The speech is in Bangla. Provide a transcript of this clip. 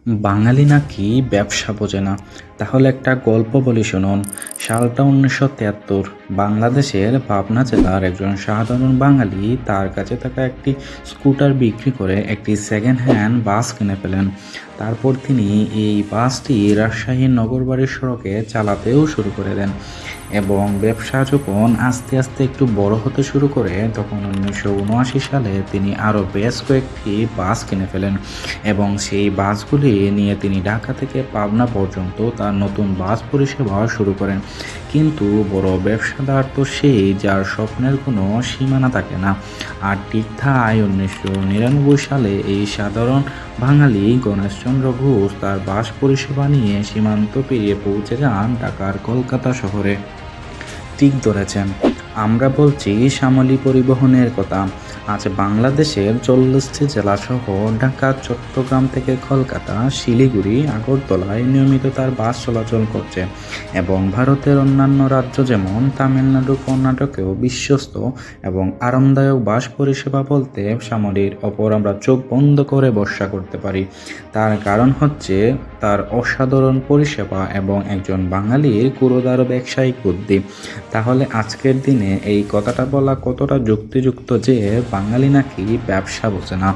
বাঙালি নাকি ব্যবসা বোঝে না। তাহলে একটা গল্প বলি শুনুন। সালটা ১৯৭৩। বাংলাদেশের পাবনা জেলার একজন সাধারণ বাঙালি তার কাছে থাকা একটি স্কুটার বিক্রি করে একটি সেকেন্ড হ্যান্ড বাস কিনে ফেলেন। তারপর তিনি এই বাসটি রাজশাহীর নগরবাড়ির সড়কে চালাতেও শুরু করে দেন এবং ব্যবসা যখন আস্তে আস্তে একটু বড় হতে শুরু করে তখন ১৯৭৯ সালে তিনি আরও বেশ কয়েকটি বাস কিনে ফেলেন এবং সেই বাসগুলি নিয়ে তিনি ঢাকা থেকে পাবনা পর্যন্ত তার নতুন বাস পরিষেবা শুরু করেন। কিন্তু বড় ব্যবসাদার তো সেই যার স্বপ্নের কোনো সীমানা থাকে না। আর ঠিক তাই ১৯৯৯ সালে এই সাধারণ বাঙালি গণেশচন্দ্র ঘোষ তার বাস পরিষেবা নিয়ে সীমান্ত পেরিয়ে পৌঁছে যান ঢাকার কলকাতা শহরে। ঠিক ধরেছেন, আমরা বলছি শ্যামলী পরিবহনের কথা। আজ বাংলাদেশের ৪০টি জেলাসহ ঢাকা, চট্টগ্রাম থেকে কলকাতা, শিলিগুড়ি, আগরতলায় নিয়মিত তার বাস চলাচল করছে এবং ভারতের অন্যান্য রাজ্য যেমন তামিলনাড়ু, কর্ণাটকেও বিশ্বস্ত এবং আরামদায়ক বাস পরিষেবা বলতে শ্যামলীর ওপর আমরা চোখ বন্ধ করে ভরসা করতে পারি। তার কারণ হচ্ছে তার অসাধারণ পরিষেবা এবং একজন বাঙালির ক্ষুরধার ব্যবসায়িক বুদ্ধি। তাহলে আজকের দিনে এই কথাটা বলা কতটা যুক্তিযুক্ত যে বাঙালি নাকি ব্যবসা বোঝে না।